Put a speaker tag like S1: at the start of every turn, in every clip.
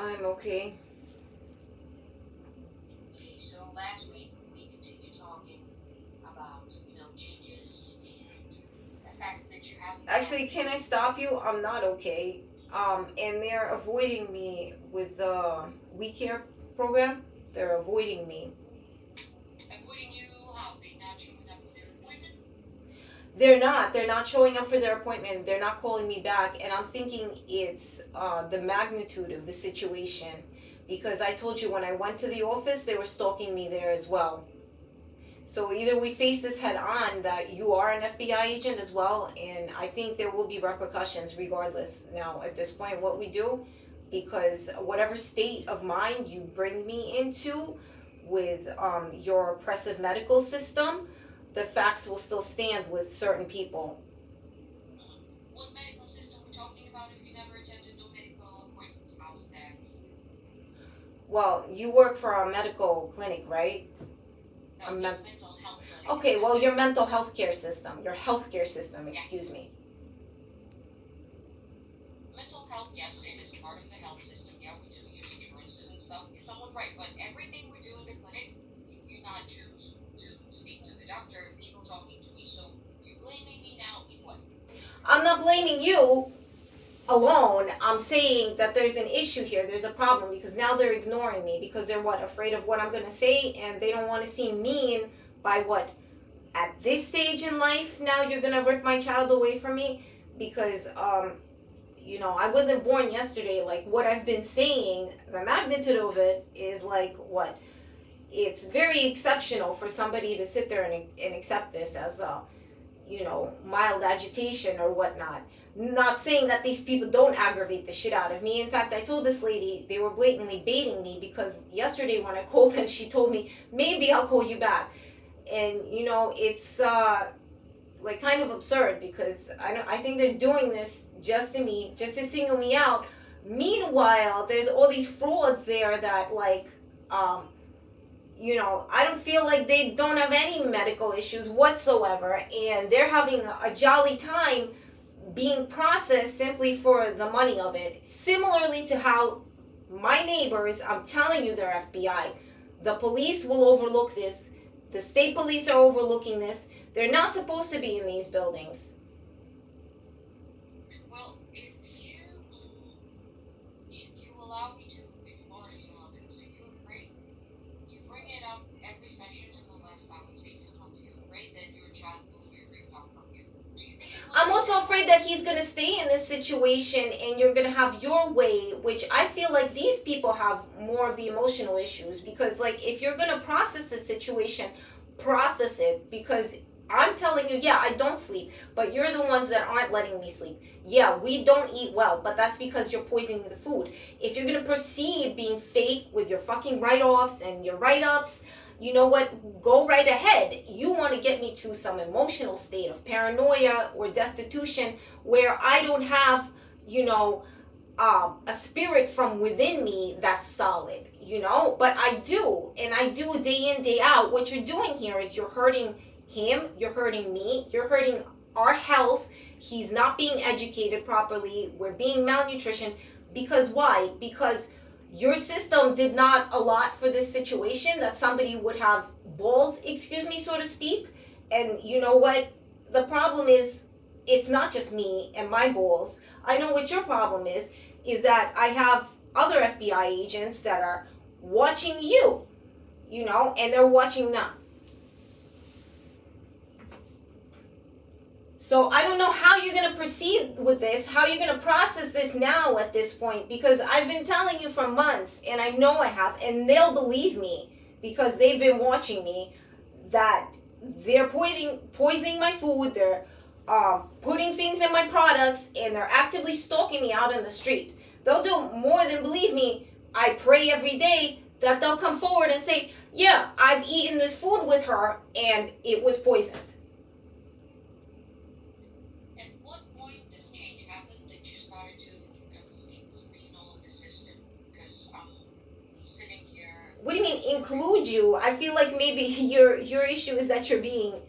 S1: I'm okay.
S2: Okay, so last week we continued talking about, changes and the fact that you have
S1: Actually, can I stop you? I'm not okay. And they're avoiding me with the We Care program. They're avoiding me.
S2: avoiding you, how they not showing up for their appointment.
S1: They're not. They're not showing up for their appointment. They're not calling me back. And I'm thinking it's the magnitude of the situation. Because I told you when I went to the office, they were stalking me there as well. So either we face this head on that you are an FBI agent as well, and I think there will be repercussions regardless now at this point what we do, because whatever state of mind you bring me into with your oppressive medical system, the facts will still stand with certain people.
S2: What medical system we're talking about if you never attended no medical appointments? How was that?
S1: Well, you work for a medical clinic, right?
S2: No, it's mental health clinic.
S1: Okay, well, your mental health care system, your healthcare system, excuse me.
S2: Mental health, yes, it is part of the health system. Yeah, we do use insurances and stuff. You're somewhat right, but everything we do in the clinic, if you not choose to speak to the doctor, people talking to me, so you're blaming me now in what?
S1: I'm not blaming you alone. I'm saying that there's an issue here. There's a problem because now they're ignoring me because they're what, afraid of what I'm going to say, and they don't want to seem mean by what, at this stage in life now you're going to rip my child away from me because I wasn't born yesterday. Like what I've been saying, the magnitude of it is like what, it's very exceptional for somebody to sit there and accept this as a mild agitation or whatnot. Not saying that these people don't aggravate the shit out of me. In fact, I told this lady they were blatantly baiting me because yesterday when I called them, she told me, maybe I'll call you back. And, it's like kind of absurd because I think they're doing this just to me, just to single me out. Meanwhile, there's all these frauds there that, like, I don't feel like they don't have any medical issues whatsoever, and they're having a jolly time being processed simply for the money of it. Similarly to how my neighbors, I'm telling you, they're FBI. The police will overlook this. The state police are overlooking this. They're not supposed to be in these buildings.
S2: Well, if you allow me to explore this a little bit, so you bring it up every session in the last, I would say, 2 months. You're afraid that your child will be ripped off from you. Do you think it will?
S1: I'm also afraid that he's going to stay in this situation and you're going to have your way, which I feel like these people have more of the emotional issues because, like, if you're going to process the situation, process it because I'm telling you, yeah, I don't sleep, but you're the ones that aren't letting me sleep. Yeah, we don't eat well, but that's because you're poisoning the food. If you're going to proceed being fake with your fucking write-offs and your write-ups, you know what, go right ahead. You want to get me to some emotional state of paranoia or destitution where I don't have, a spirit from within me that's solid, but I do, and I do day in, day out. What you're doing here is you're hurting him, you're hurting me, you're hurting our health. He's not being educated properly. We're being malnutrition. Because why? Because your system did not allot for this situation that somebody would have balls, excuse me, so to speak. And you know what? The problem is, it's not just me and my balls. I know what your problem is that I have other FBI agents that are watching you, and they're watching them. So I don't know how you're going to proceed with this, how you're going to process this now at this point, because I've been telling you for months, and I know I have, and they'll believe me because they've been watching me, that they're poisoning my food, they're putting things in my products, and they're actively stalking me out in the street. They'll do more than believe me. I pray every day that they'll come forward and say, yeah, I've eaten this food with her, and it was poisoned.
S2: At what point does change happen that you started to include me in all of the system? Because I'm sitting here.
S1: What do you mean include you? I feel like maybe your issue is that you're being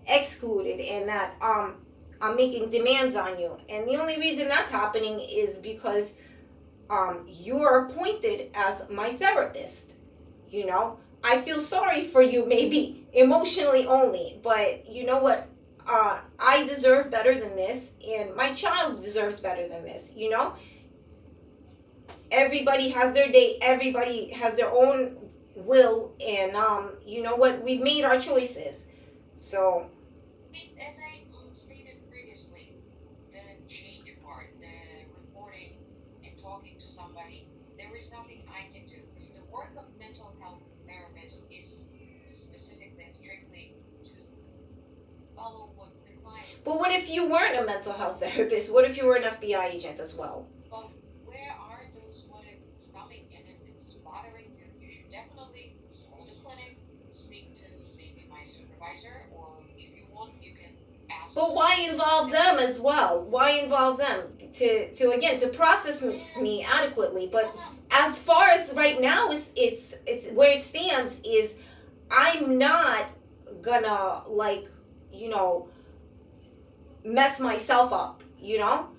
S1: excluded and that I'm making demands on you. And the only reason that's happening is because you're appointed as my therapist. You know, I feel sorry for you, maybe emotionally only, but you know what? I deserve better than this, and my child deserves better than this. You know, everybody has their day, everybody has their own will, and you know what? We've made our choices. So,
S2: As I stated previously, the change part, the reporting and talking to somebody, there is nothing I can do because the work of mental health therapist is specifically and strictly to follow what the client
S1: but
S2: is.
S1: what if you weren't a mental health therapist? What if you were an FBI agent as well?
S2: But where are those what ifs coming? And if it's bothering you, you should definitely call the clinic, speak to maybe my supervisor, or if you want, you can ask.
S1: But why involve them as well? Why involve them to again to process me adequately? But as far as right now, it's where it stands is I'm not gonna like you know mess myself up. You know,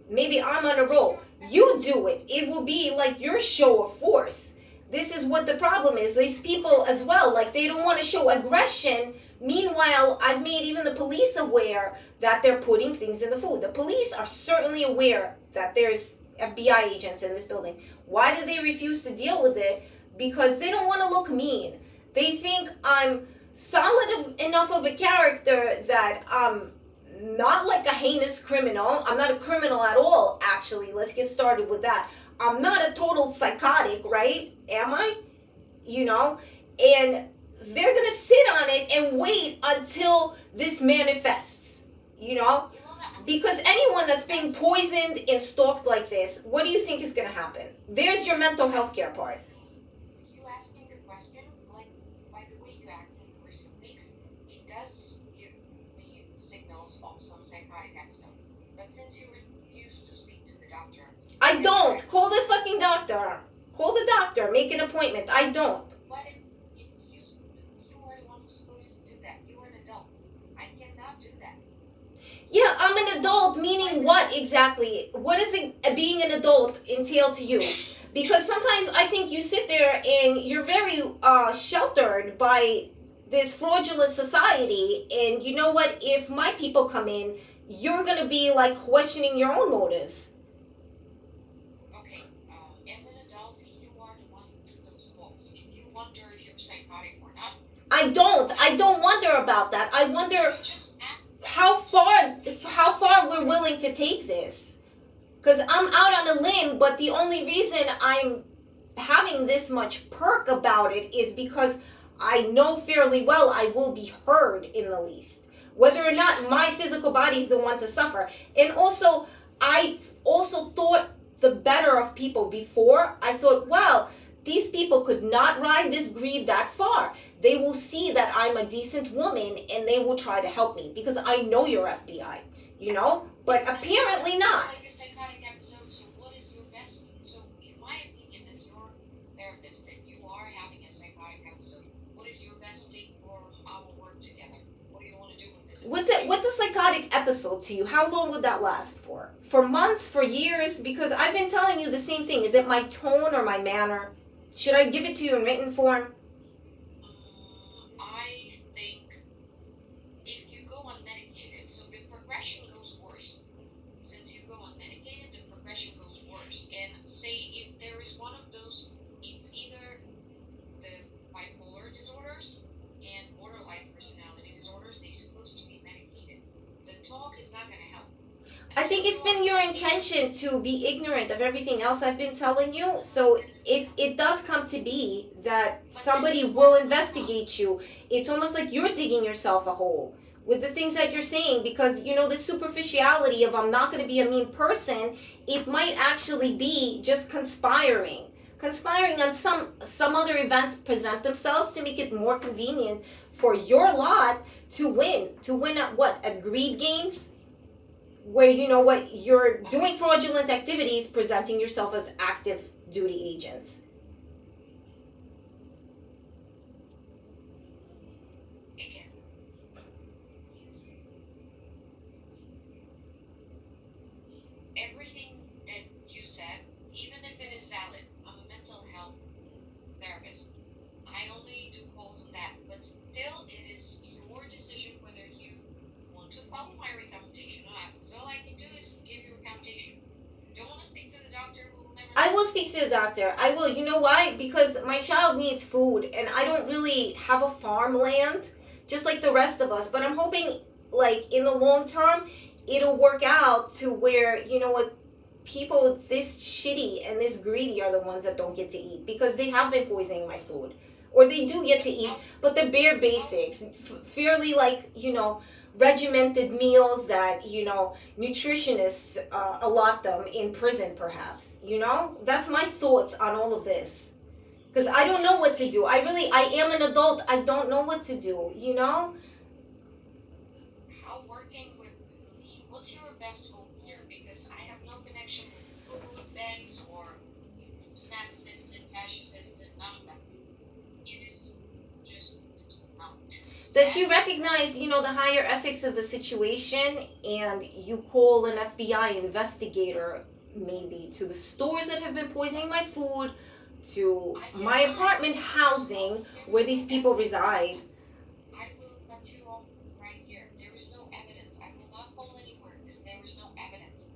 S1: maybe I'm on a roll. You do it. It will be like your show of force. This is what the problem is. These people as well, like they don't want to show aggression. Meanwhile, I've made even the police aware that they're putting things in the food. The police are certainly aware that there's FBI agents in this building. Why do they refuse to deal with it? Because they don't want to look mean. They think I'm solid enough of a character that I'm not like a heinous criminal. I'm not a criminal at all, actually. Let's get started with that. I'm not a total psychotic, right? Am I? You know? And they're going to sit on it and wait until this manifests, you know? Because anyone that's being poisoned and stalked like this, what do you think is going to happen? There's your mental health care part.
S2: You asking the question, like by the way you act in the recent weeks, it does give me signals of some psychotic episode. But since you refuse to speak to the doctor,
S1: I don't. Call the fucking doctor. Call the doctor. Make an appointment. I don't.
S2: But if you are the one who's supposed to do that, you are an adult. I cannot do that.
S1: Yeah, I'm an adult, meaning what exactly? What does being an adult entail to you? Because sometimes I think you sit there and you're very sheltered by this fraudulent society, and you know what? If my people come in, you're gonna be like questioning your own motives.
S2: Okay, as an adult, you are the one who do those faults. If you wonder if you're psychotic or not,
S1: I don't. I don't wonder about that. I wonder
S2: you just act.
S1: how far we're willing to take this. Because I'm out on a limb, but the only reason I'm having this much perk about it is because I know fairly well I will be heard in the least. Whether or not my physical body is the one to suffer. And also, I also thought the better of people before. I thought, wow, these people could not ride this greed that far. They will see that I'm a decent woman and they will try to help me because I know you're FBI, you know? But apparently not.
S2: Like a psychotic episode, so what is your best? So, if my opinion as your therapist that you are having a psychotic episode, what is your best take for our work together? What do you want to do with this?
S1: What's a psychotic episode to you? How long would that last for? For months, for years? Because I've been telling you the same thing. Is it my tone or my manner? Should I give it to you in written form?
S2: I think if you go unmedicated, so the progression goes worse. Since you go unmedicated, the progression goes worse. And say if there is one of those, it's either the bipolar disorders and borderline personality disorders, they're supposed to be medicated. The talk is not going to help.
S1: I think it's been your intention to be ignorant of everything else I've been telling you. So if it does come to be that somebody will investigate you, it's almost like you're digging yourself a hole with the things that you're saying because, you know, the superficiality of I'm not going to be a mean person, it might actually be just conspiring on some other events present themselves to make it more convenient for your lot to win at what? At greed games? Where you know what you're doing fraudulent activities presenting yourself as active duty agents.
S2: Again, everything that you said, even if doctor, we will never
S1: I
S2: know.
S1: will speak to the doctor. I will. You know why? Because my child needs food, and I don't really have a farmland, just like the rest of us. But I'm hoping, like in the long term, it'll work out to where you know what, people this shitty and this greedy are the ones that don't get to eat because they have been poisoning my food, or they do get to eat, but the bare basics, fairly like regimented meals that nutritionists allot them in prison, perhaps. That's my thoughts on all of this, because I don't know what to do. I am an adult. I don't know what to do.
S2: How working with me, what's your best hope here? Because I have no connection with food banks or SNAP assistant, cash assistant, none of that. It is just mental health.
S1: That you recognize the higher ethics of the situation, and you call an FBI investigator maybe to the stores that have been poisoning my food, to my apartment housing where these people reside.
S2: I will cut you off right here. There is no evidence. I will not call anywhere because there is no evidence.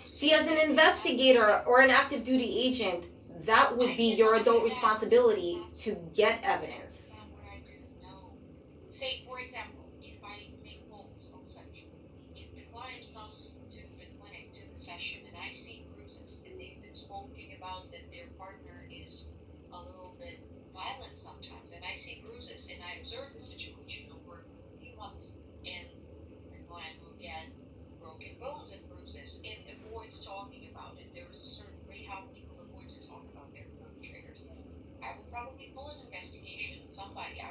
S1: See, as an investigator or an active duty agent, that would be your adult responsibility to get evidence.
S2: That's not what I do. No. Say, for example, if I make calls on such, if the client comes to the clinic to the session and I see bruises and they've been speaking about that their partner is a little bit violent sometimes, and I see bruises and I observe the situation over a few months, and the client will get broken bones and bruises and avoids talking about it. There is a certain way how people avoid to talk about their perpetrators. I will probably pull an investigation. Somebody,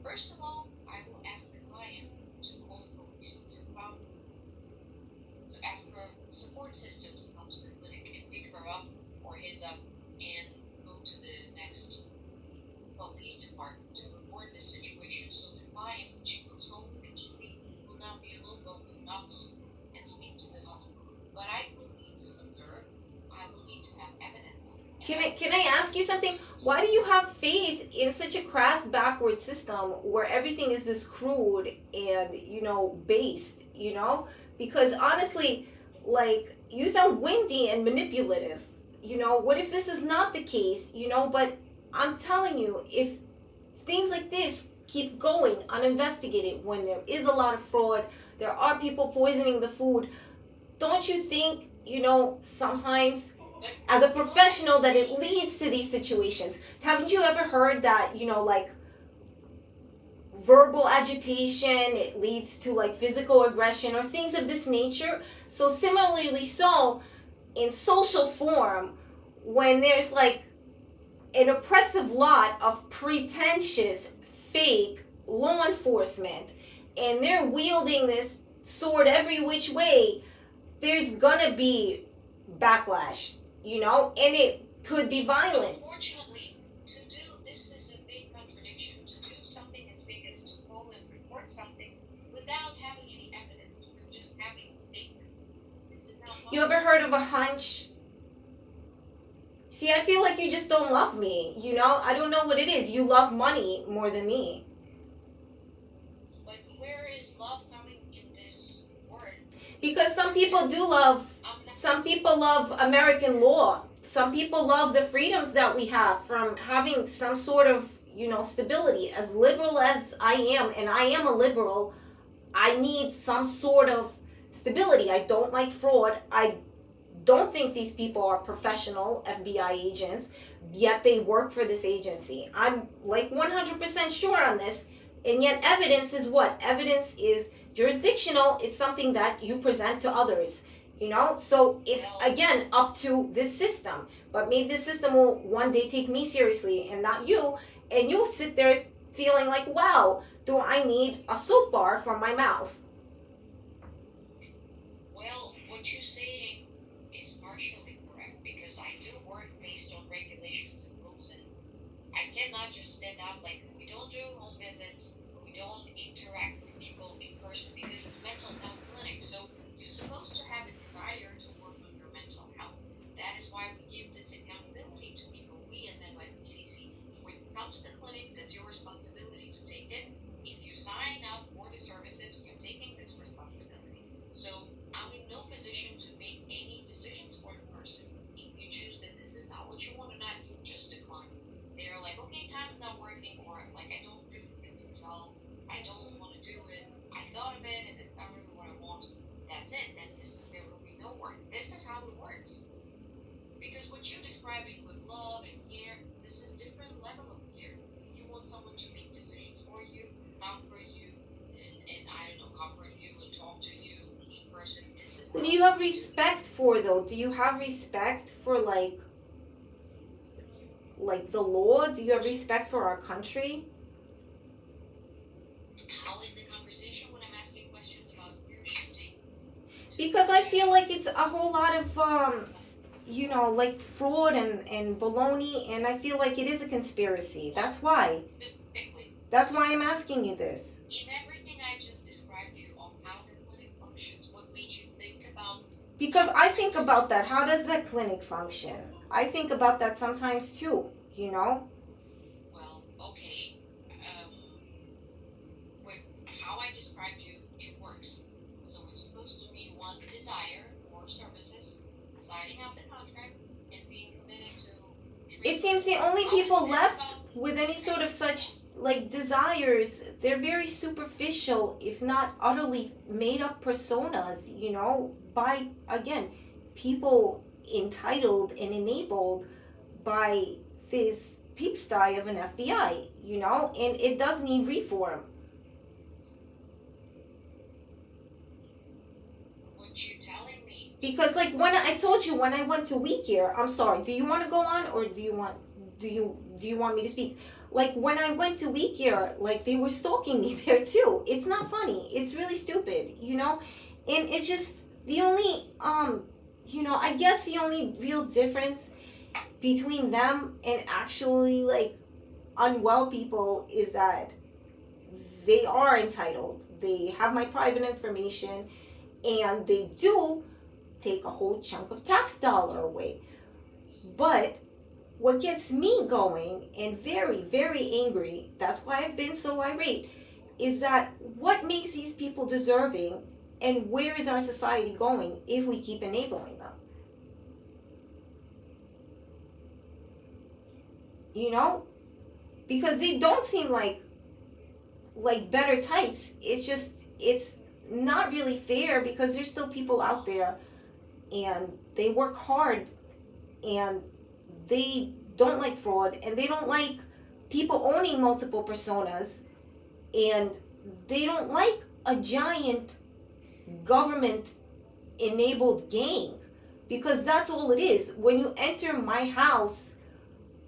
S2: first of all, I will ask the client to call the police to come, to ask for a support system to come to the clinic and pick her up or his up and go to the next police department to report this situation, so the client, when she goes home in the evening, will not be alone but with an officer and speak to the husband. But I will need to observe. I will need to have evidence.
S1: Can I ask you something? Why do you have faith in such a crass, backward system where everything is this crude and based? Because honestly, like, you sound windy and manipulative. What if this is not the case? But I'm telling you, if things like this keep going uninvestigated, when there is a lot of fraud, there are people poisoning the food, don't you think, sometimes as a professional that it leads to these situations? Haven't you ever heard that, like, verbal agitation, it leads to like physical aggression or things of this nature? So similarly, so in social form, when there's like an oppressive lot of pretentious fake law enforcement and they're wielding this sword every which way, there's gonna be backlash, and it could be violent.
S2: Unfortunately, to do this is a big contradiction. To do something as big as to call and report something without having any evidence, with just having statements, this is not possible.
S1: You ever heard of a hunch? See, I feel like you just don't love me, I don't know what it is. You love money more than me.
S2: But where is love coming in this word?
S1: Because some people love American law. Some people love the freedoms that we have from having some sort of, stability. As liberal as I am, and I am a liberal, I need some sort of stability. I don't like fraud. I don't think these people are professional FBI agents, yet they work for this agency. I'm like 100% sure on this, and yet evidence is what? Evidence is jurisdictional. It's something that you present to others, so it's again up to this system. But maybe this system will one day take me seriously and not you, and you'll sit there feeling like, wow, do I need a soap bar from my mouth?
S2: Well, what you're saying is partially correct, because I do work based on regulations and rules, and I cannot just stand up like, we don't do home visits, we don't interact with people in person, because it's mental health clinic. So you're supposed to have a desire to work on your mental health. That is why we give this accountability to people. We as NYPCC, when you come to the clinic, that's your responsibility to take it. If you sign up for the services, you're taking this responsibility. So I'm in no position to make any decisions for the person.
S1: for though? Do you have respect for like the law? Do you have respect for our country?
S2: How is the conversation when I'm asking questions about your shooting?
S1: Because I feel like it's a whole lot of like fraud and baloney, and I feel like it is a conspiracy. That's why.
S2: Specifically,
S1: That's why I'm asking you this.
S2: in everything I just described to you on how the clinic functions, what made you think about
S1: Because I think about that. How does that clinic function? I think about that sometimes too, you know?
S2: well, okay, with how I described you, it works. So it's supposed to be one's desire or services, signing out the contract, and being committed to
S1: It
S2: treatment.
S1: seems the only
S2: How is
S1: people
S2: this
S1: left
S2: about
S1: with any sort of
S2: respect?
S1: such like desires, they're very superficial, if not utterly made up personas, by again, people entitled and enabled by this pigsty of an FBI, and it does need reform.
S2: What you telling me
S1: Because like when I told you when I went to Week Year, I'm sorry, do you want to go on or do you want me to speak? Like when I went to Week Year, like they were stalking me there too. It's not funny. It's really stupid, And it's just the only I guess the only real difference between them and actually like unwell people is that they are entitled. They have my private information and they do take a whole chunk of tax dollar away. But what gets me going and very, very angry, that's why I've been so irate, is that what makes these people deserving and where is our society going if we keep enabling them? You know? Because they don't seem like better types. It's not really fair because there's still people out there and they work hard and they don't like fraud and they don't like people owning multiple personas and they don't like a giant government enabled gang because that's all it is. When you enter my house,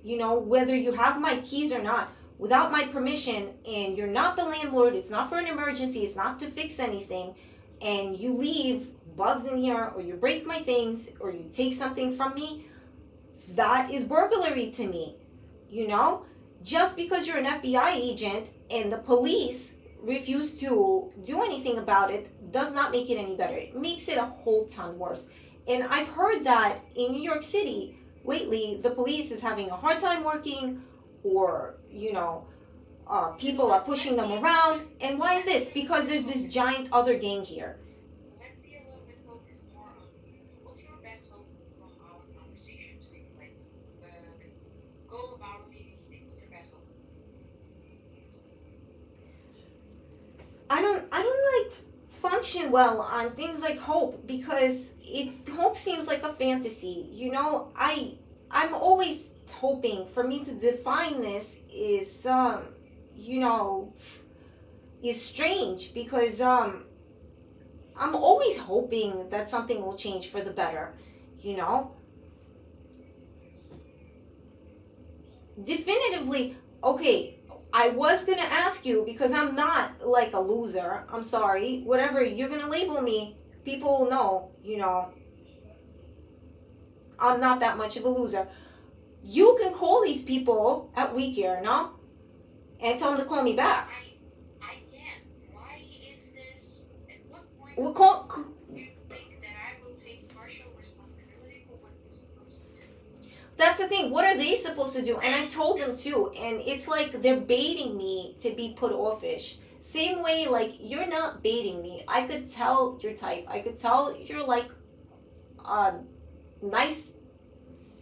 S1: whether you have my keys or not, without my permission, and you're not the landlord, it's not for an emergency, it's not to fix anything, and you leave bugs in here, or you break my things, or you take something from me, that is burglary to me. Just because you're an FBI agent and the police refuse to do anything about it does not make it any better. It makes it a whole ton worse. And I've heard that in New York City lately, the police is having a hard time working, or people are pushing them around. And why is this? Because there's this giant other gang here.
S2: let's be a little bit focused more on what's your best hope from our conversation today? Like the goal of our meeting today. What's your best hope?
S1: I don't like function well on things like hope because hope seems like a fantasy. I'm always hoping. For me to define this is strange because I'm always hoping that something will change for the better, you know? Definitively, okay, I was gonna ask you because I'm not like a loser. I'm sorry. Whatever you're gonna label me, people will know, I'm not that much of a loser. You can call these people at Week Year, no? And tell them to call me back.
S2: I can't. Why is this? At what point
S1: We'll call,
S2: do you think that I will take partial responsibility for what you're supposed to do?
S1: that's the thing. What are they supposed to do? And I told them too. And it's like they're baiting me to be put offish. Same way, like, you're not baiting me. I could tell your type. I could tell you're like a nice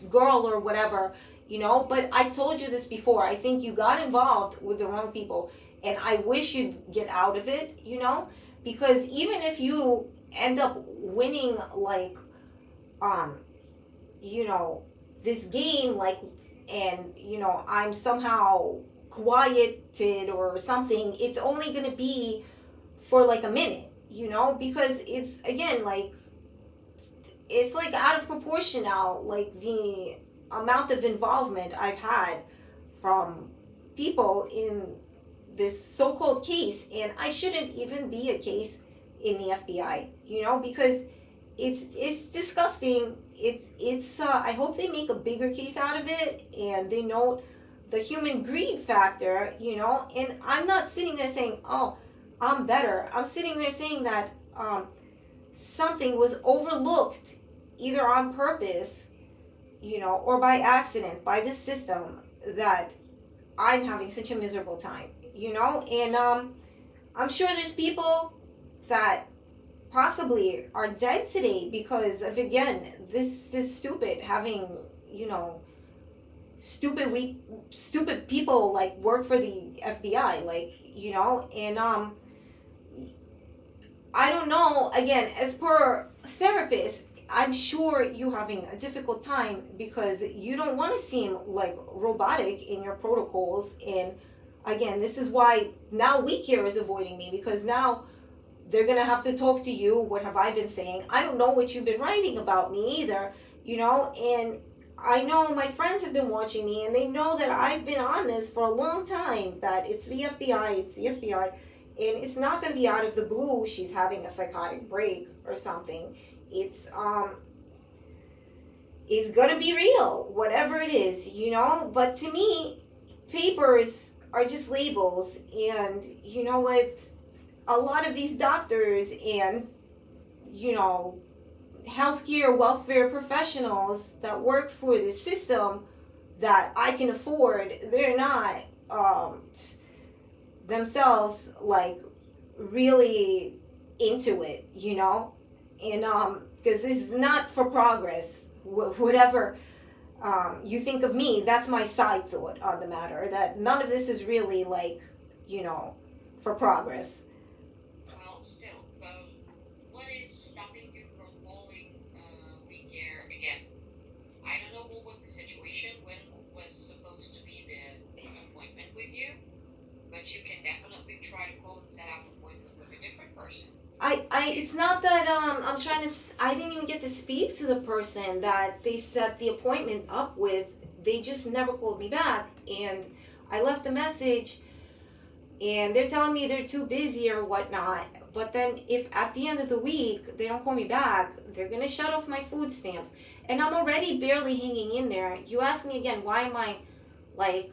S1: girl or whatever, but I told you this before. I think you got involved with the wrong people. And I wish you'd get out of it, because even if you end up winning, like, this game, like, and I'm somehow quieted or something, it's only gonna be for like a minute, because it's, again, like, it's like out of proportion now, like the amount of involvement I've had from people in this so-called case, and I shouldn't even be a case in the FBI, because it's disgusting. It's I hope they make a bigger case out of it and they note the human greed factor, and I'm not sitting there saying, oh, I'm better. I'm sitting there saying that something was overlooked either on purpose, or by accident by this system, that I'm having such a miserable time, and I'm sure there's people that possibly are dead today because of, again, this is stupid, having, stupid people like work for the FBI, like, and I don't know, again, as per therapist, I'm sure you're having a difficult time because you don't want to seem like robotic in your protocols. And again, this is why now WeCare is avoiding me, because now they're going to have to talk to you. What have I been saying? I don't know what you've been writing about me either, and I know my friends have been watching me and they know that I've been on this for a long time, that it's the FBI, and it's not going to be out of the blue she's having a psychotic break or something. It's going to be real, whatever it is, but to me, papers are just labels. And you know what, a lot of these doctors and healthcare welfare professionals that work for the system that I can afford, they're not themselves like really into it, and because this is not for progress. Whatever you think of me, that's my side thought on the matter, that none of this is really like, for progress.
S2: Well, still, what is stopping you from calling WeCare again? I don't know what was the situation, when was supposed to be the appointment with you, but you can definitely try to call and set up an appointment with a different person.
S1: It's not that I'm trying to. I didn't even get to speak to the person that they set the appointment up with. They just never called me back, and I left a message, and they're telling me they're too busy or whatnot. But then, if at the end of the week they don't call me back, they're gonna shut off my food stamps, and I'm already barely hanging in there. You ask me again, why am I, like,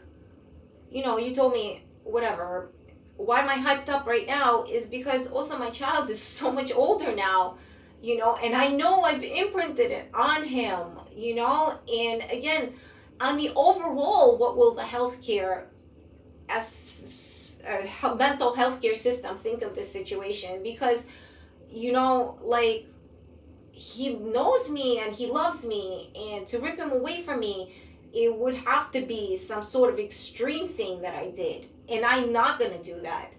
S1: you told me whatever. Why am I hyped up right now is because also my child is so much older now, and I know I've imprinted it on him, and again, on the overall, what will the healthcare as a mental healthcare system think of this situation? Because, like, he knows me and he loves me, and to rip him away from me, it would have to be some sort of extreme thing that I did. And I'm not going to do that,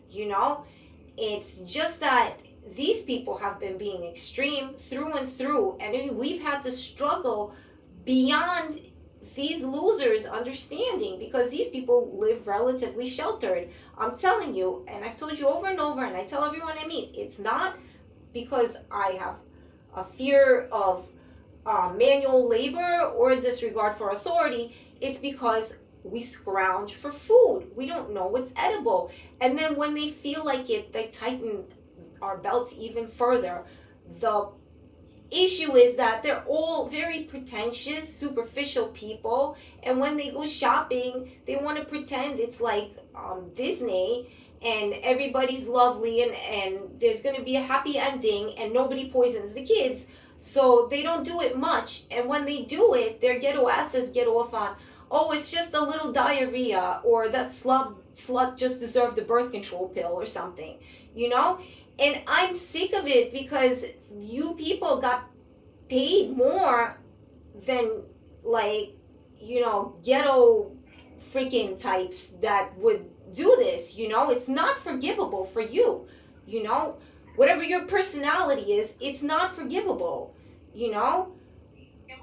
S1: It's just that these people have been being extreme through and through. And we've had to struggle beyond these losers understanding, because these people live relatively sheltered. I'm telling you, and I've told you over and over, and I tell everyone I meet, it's not because I have a fear of manual labor or a disregard for authority. It's because we scrounge for food. We don't know what's edible. And then when they feel like it, they tighten our belts even further. The issue is that they're all very pretentious, superficial people. And when they go shopping, they want to pretend it's like Disney and everybody's lovely and there's going to be a happy ending and nobody poisons the kids. So they don't do it much. And when they do it, their ghetto asses get off on, oh, it's just a little diarrhea, or that slut just deserved the birth control pill or something, And I'm sick of it, because you people got paid more than, like, ghetto freaking types that would do this, It's not forgivable for you, Whatever your personality is, it's not forgivable,
S2: Can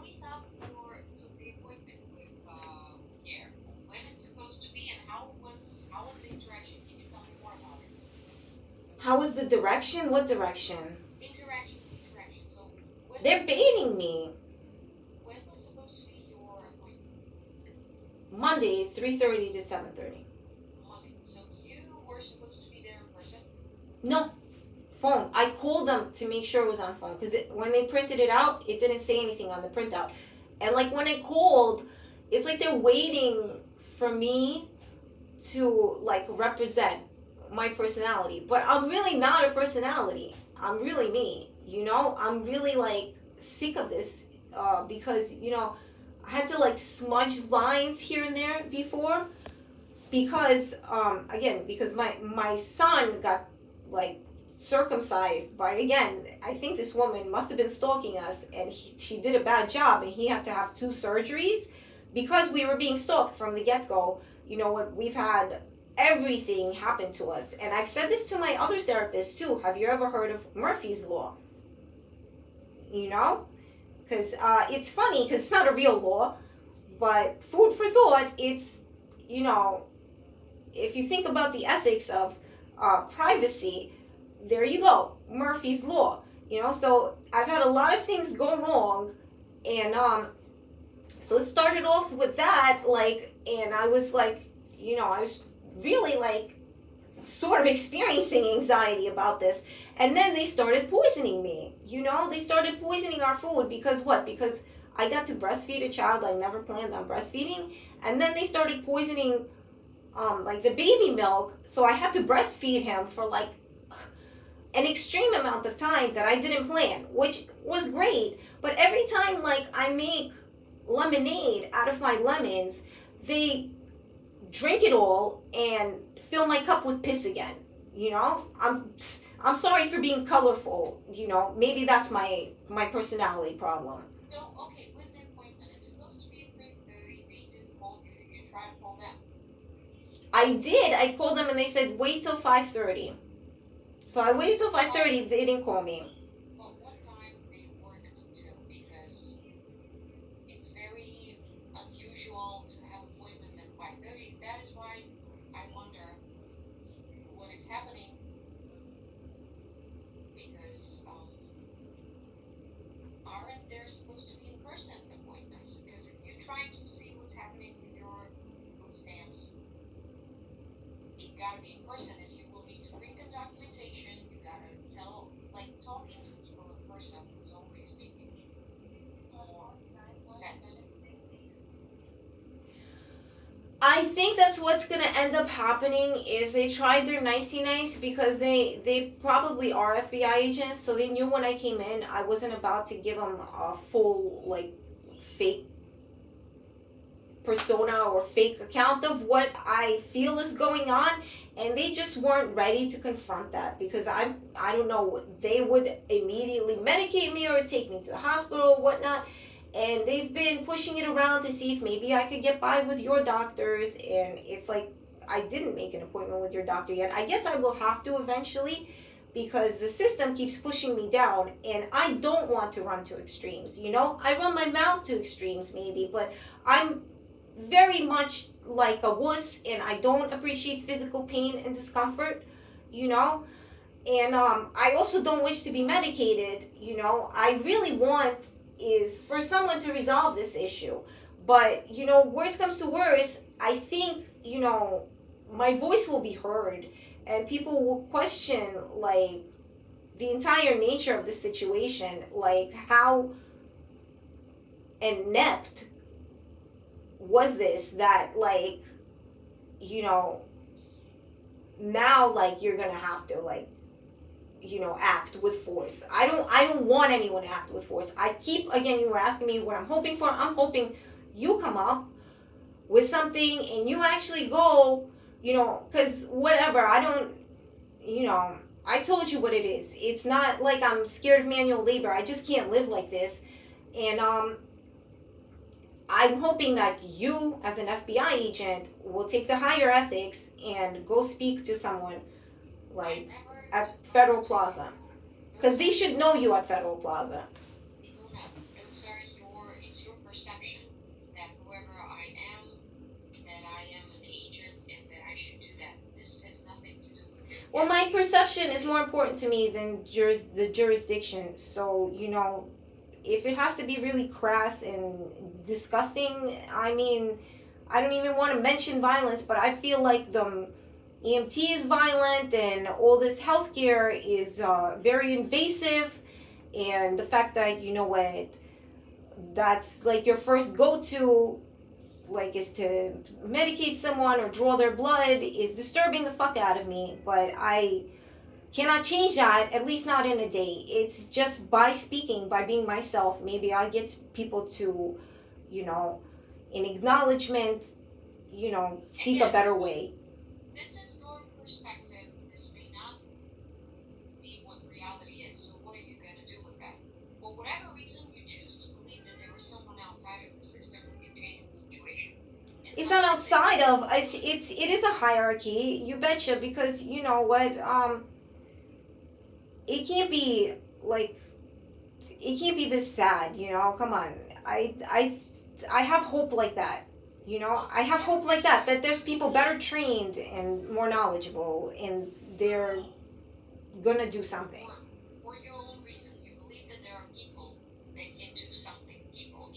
S2: we stop for the appointment with WeCare? When it's supposed to be, and how was the interaction? Can you tell me more about it?
S1: How was the direction? What direction?
S2: Interaction. So when
S1: They're baiting me.
S2: When was supposed to be your appointment?
S1: Monday, 3:30 to 7:30.
S2: Monday. So you were supposed to be there in person?
S1: No, phone. I called them to make sure it was on phone because when they printed it out, it didn't say anything on the printout. And like when I called, it's like they're waiting for me to like represent my personality. But I'm really not a personality. I'm really me. You know, I'm really like sick of this because you know I had to like smudge lines here and there before because again because my son got like circumcised by, again, I think this woman must have been stalking us, and she did a bad job and he had to have 2 surgeries because we were being stalked from the get-go. You know what, we've had everything happen to us, and I've said this to my other therapists too. Have you ever heard of Murphy's Law? You know, because it's funny because it's not a real law, but food for thought. It's, you know, if you think about the ethics of privacy, there you go, Murphy's Law. You know, so I've had a lot of things go wrong, and so it started off with that, like, and I was like, you know, I was really like sort of experiencing anxiety about this, and then they started poisoning me. You know, they started poisoning our food because what? Because I got to breastfeed a child I never planned on breastfeeding, and then they started poisoning like the baby milk, so I had to breastfeed him for like an extreme amount of time that I didn't plan, which was great. But every time like I make lemonade out of my lemons, they drink it all and fill my cup with piss again. You know, I'm sorry for being colorful. You know, maybe that's my personality problem.
S2: No, okay, with the appointment, it's supposed to be at 3:30. They didn't call you. Did you try to call them?
S1: I did. I called them and they said wait till 5:30. So I waited till 5:30. They didn't call me.
S2: But what time they work until? Because it's very unusual to have appointments at 5:30. That is why I wonder what is happening. Because aren't there supposed to be in-person appointments? Because if you're trying to see what's happening with your food stamps, it gotta be in person. As you will need to bring them documentation. You gotta tell, like talking to people in person is always making more sense.
S1: I think that's what's gonna end up happening is they tried their nicey nice because they probably are FBI agents, so they knew when I came in I wasn't about to give them a full like fake persona or fake account of what I feel is going on, and they just weren't ready to confront that because I don't know, they would immediately medicate me or take me to the hospital or whatnot, and they've been pushing it around to see if maybe I could get by with your doctors, and it's like I didn't make an appointment with your doctor yet. I guess I will have to eventually because the system keeps pushing me down and I don't want to run to extremes. You know, I run my mouth to extremes maybe, but I'm very much like a wuss and I don't appreciate physical pain and discomfort, you know, and I also don't wish to be medicated. You know, I really want is for someone to resolve this issue, but you know, worst comes to worst, I think, you know, my voice will be heard and people will question like the entire nature of the situation, like how inept was this that like, you know, now like you're gonna have to like, you know, act with force. I don't want anyone to act with force. I keep, again, you were asking me what I'm hoping for. I'm hoping you come up with something and you actually go, you know, because whatever, I don't, you know, I told you what it is. It's not like I'm scared of manual labor. I just can't live like this. And I'm hoping that you, as an FBI agent, will take the higher ethics and go speak to someone like at Federal Plaza. Because they should know you at Federal Plaza.
S2: Luna, those are it's your perception that whoever I am, that I am an agent and that I should do that. This has nothing to do with it.
S1: Well, my perception is more important to me than the jurisdiction. So, you know, if it has to be really crass and disgusting, I mean, I don't even want to mention violence, but I feel like the EMT is violent and all this healthcare is very invasive, and the fact that, you know what, that's like your first go-to, like, is to medicate someone or draw their blood, is disturbing the fuck out of me. But I cannot change that, at least not in a day. It's just by speaking, by being myself, maybe I get people to, you know, in acknowledgement, you know, seek a better way.
S2: This is your perspective. This may not be what reality is. So what are you going to do with that? For whatever reason, you choose to believe that there is someone outside of the system who can change the situation. And
S1: It's not
S2: sometimes
S1: outside of, it is a hierarchy, you betcha, because you know what, it can't be like, it can't be this sad, you know, come on. I have hope like that, you know, I have hope like that there's people better trained and more knowledgeable, and they're gonna do something.
S2: for your own reason, you believe that there are people that can do something. People,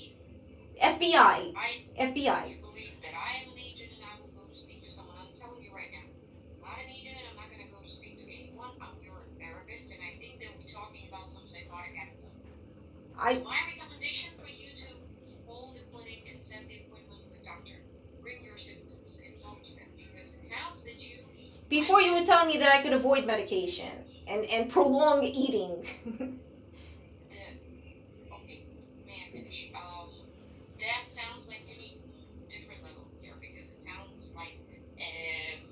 S1: FBI.
S2: I
S1: FBI.
S2: you believe that I am an agent and I will go to speak to someone. I'm telling you right now, I'm not an agent and I'm not going to go to speak to anyone. I'm your therapist, and I think that we're talking about some psychotic episode. My recommendation for you to call the clinic and set the appointment with doctor. Bring your symptoms and talk to them, because it sounds that you.
S1: Before you were telling me that I could avoid medication and prolong eating.
S2: Okay, may I finish? That sounds like you need different level here, because it sounds like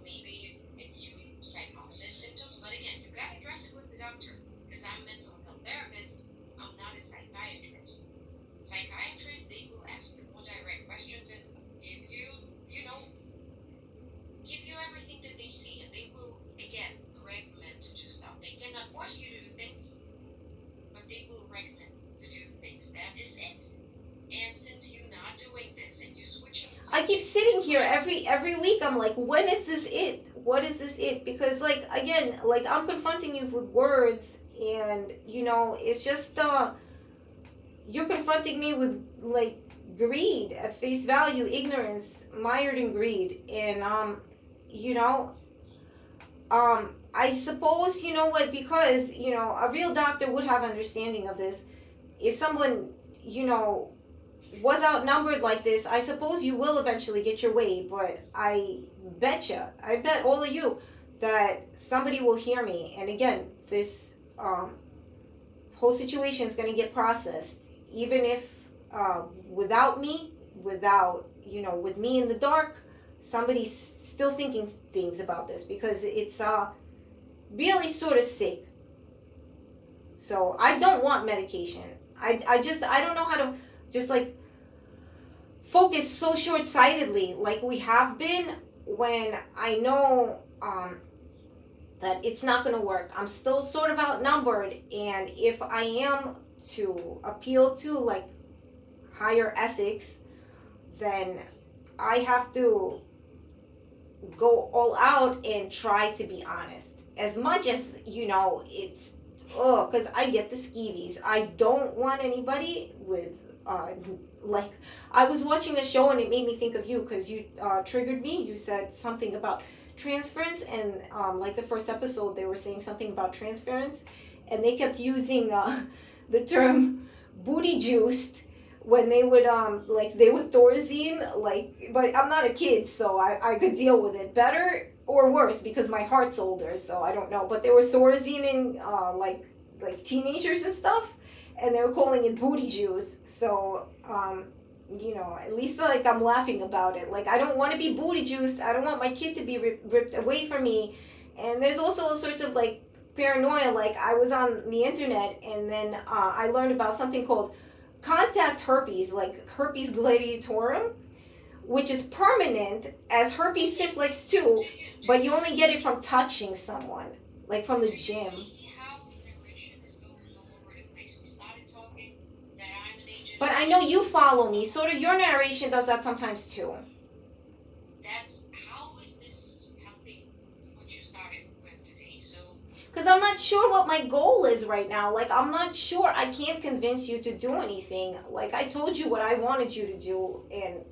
S2: maybe acute psychosis symptoms. But again, you gotta address it with the doctor, because I'm a mental health therapist. I'm not a psychiatrist. Psychiatrists, they will ask you more direct questions and give you, give you everything that they see, and they will again recommend to do stuff. They cannot force you to do things, but they will recommend to do things. That is it. And since you're not doing this and you're switching,
S1: I keep sitting here every week. I'm like, when is this it? What is this it? Because like, again, like, I'm confronting you with words, and you know, it's just you're confronting me with like greed at face value, ignorance mired in greed, and you know, I suppose, you know what, because you know, a real doctor would have understanding of this. If someone, you know, was outnumbered like this, I suppose you will eventually get your way. But I bet all of you that somebody will hear me. And again, this whole situation is going to get processed, even if without me, without, you know, with me in the dark, somebody's still thinking things about this, because it's really sort of sick. So I don't want medication. I don't know how to just like focus so short-sightedly like we have been, when I know that it's not going to work. I'm still sort of outnumbered, and if I am to appeal to like higher ethics, then I have to go all out and try to be honest. As much as, you know, it's, because I get the skeevies. I don't want anybody with, like, I was watching a show and it made me think of you, because you triggered me. You said something about transference, and like the first episode, they were saying something about transference, and they kept using the term booty juiced when they would like they would Thorazine, like, but I'm not a kid, so I could deal with it better or worse, because my heart's older, so I don't know. But they were Thorazining like teenagers and stuff, and they were calling it booty juice. So you know, at least like I'm laughing about it. Like, I don't want to be booty juiced. I don't want my kid to be ripped away from me. And there's also all sorts of like paranoia. Like, I was on the internet, and then I learned about something called contact herpes, like herpes gladiatorum, which is permanent as herpes simplex 2, but you only get it from touching someone, like from the gym. But I know you follow me, sort of your narration does that sometimes too.
S2: That's how is this helping what you started with today? So
S1: Because I'm not sure what my goal is right now. Like, I'm not sure. I can't convince you to do anything. Like, I told you what I wanted you to do, and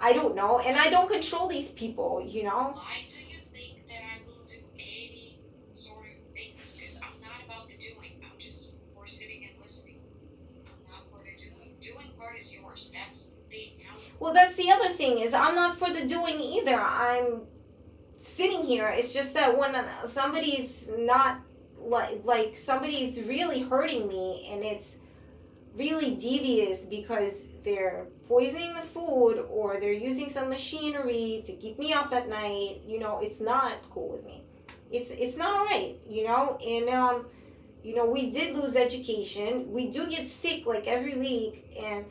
S1: I don't know. And I don't control these people, you know?
S2: Why do you think that I will do any sort of things? Because I'm not about the doing. I'm just for sitting and listening. I'm not for the doing. Doing part is yours. That's the now.
S1: Well, that's the other thing is I'm not for the doing either. I'm sitting here. It's just that when somebody's not like somebody's really hurting me, and it's really devious because they're poisoning the food or they're using some machinery to keep me up at night, you know, it's not cool with me. It's not all right, you know. And you know, we did lose education. We do get sick like every week, and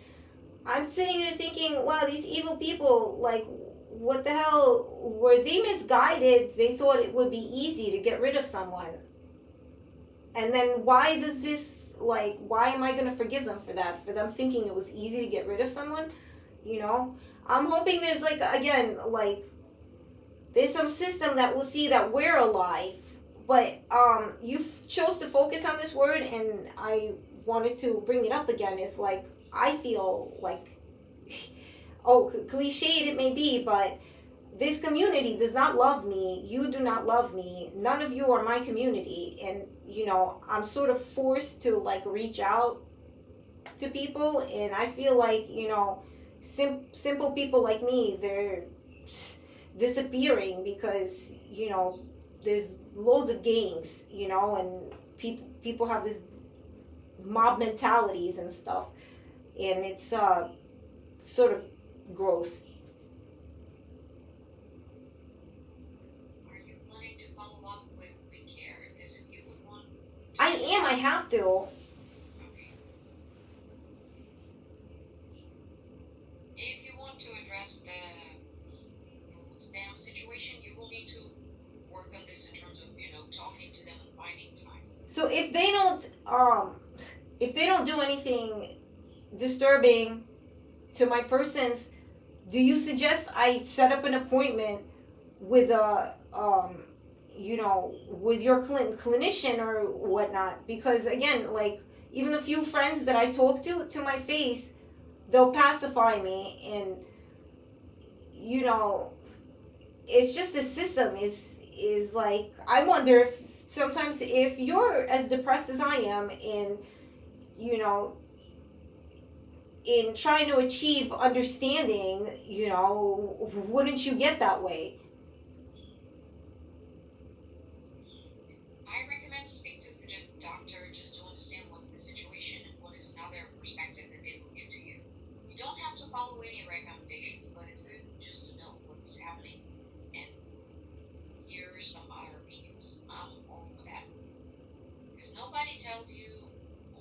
S1: I'm sitting there thinking, wow, these evil people, like, what the hell, were they misguided? They thought it would be easy to get rid of someone. And then why does this, like, why am I going to forgive them for that? For them thinking it was easy to get rid of someone? You know? I'm hoping there's, like, again, like, there's some system that will see that we're alive. But you chose to focus on this word, and I wanted to bring it up again. It's like, I feel like, oh, cliched it may be, but this community does not love me. You do not love me. None of you are my community. And, you know, I'm sort of forced to, like, reach out to people. And I feel like, you know, simple people like me, they're disappearing because, you know, there's loads of gangs, you know, and people have this mob mentalities and stuff. And it's sort of gross.
S2: Are you planning to follow up with care? Because if you would want.
S1: I am. I have to.
S2: Okay. If you want to address the food stamp situation, you will need to work on this in terms of, you know, talking to them and finding time.
S1: So if they don't do anything disturbing to my persons, do you suggest I set up an appointment with a you know, with your clinician or whatnot? Because again, like, even the few friends that I talk to my face, they'll pacify me. And, you know, it's just the system is like, I wonder if sometimes if you're as depressed as I am, and, you know, in trying to achieve understanding, you know, wouldn't you get that way?
S2: I recommend to speak to the doctor just to understand what's the situation and what is another perspective that they will give to you. You don't have to follow any recommendations, but it's good just to know what's happening and hear some other opinions. I'm all for that. Because nobody tells you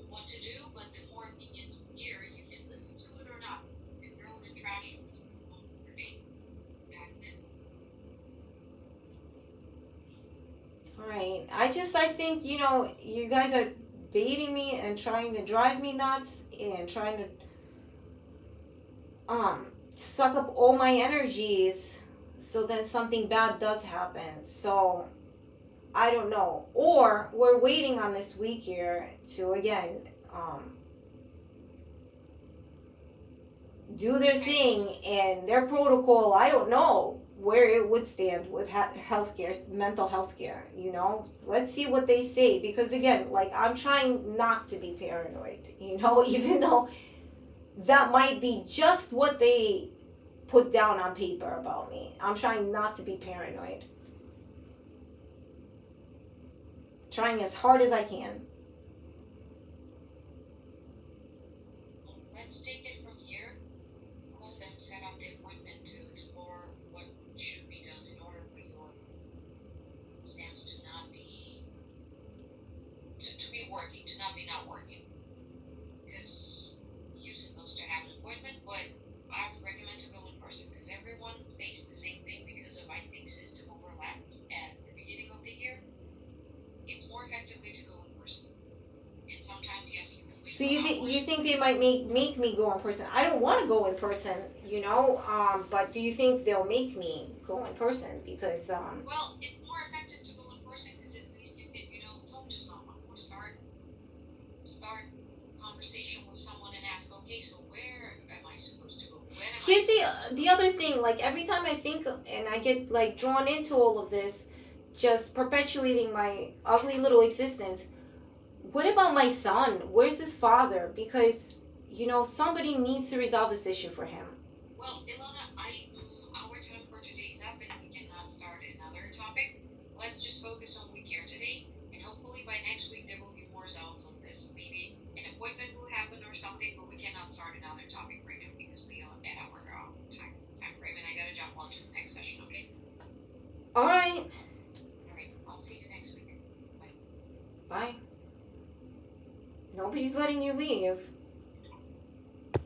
S2: what to do, but the more opinions you hear, you can listen to it or not. And throw it in the trash on your day. That's it.
S1: Right. I think, you know, you guys are baiting me and trying to drive me nuts and trying to suck up all my energies, so then something bad does happen. So I don't know. Or we're waiting on this week here to again do their thing and their protocol. I don't know where it would stand with healthcare, mental health care, you know. Let's see what they say, because again, like, I'm trying not to be paranoid, you know, even though that might be just what they put down on paper about me. I'm trying not to be paranoid. Trying as hard as I can.
S2: Let's take it from here. Call them, set up the appointment to explore what should be done in order for your food stamps to not be to be working, to not be not working. Because you're supposed to have an appointment, but I would recommend to go in person because everyone faced the same thing because of, I think, system overlap at the beginning of the year. It's more effectively to go in person. And sometimes, yes, you can wait.
S1: So you think they might make me go in person? I don't want to go in person, you know. But do you think they'll make me go in person? Because
S2: Well, it's more effective to go in person because at least you
S1: Here's the other thing. Like every time I think and I get like drawn into all of this, just perpetuating my ugly little existence. What about my son? Where's his father? Because somebody needs to resolve this issue for him.
S2: Well, Ilona, our time for today is up, and we cannot start another topic. Let's just focus on we care today, and hopefully by next week there will be more results on this. Maybe an appointment will happen or something, but we cannot start another topic right now because we are at our time frame, and I gotta jump on to the next session. Okay.
S1: All right.
S2: All right. I'll see you next week. Bye.
S1: Bye. Nobody's letting you leave.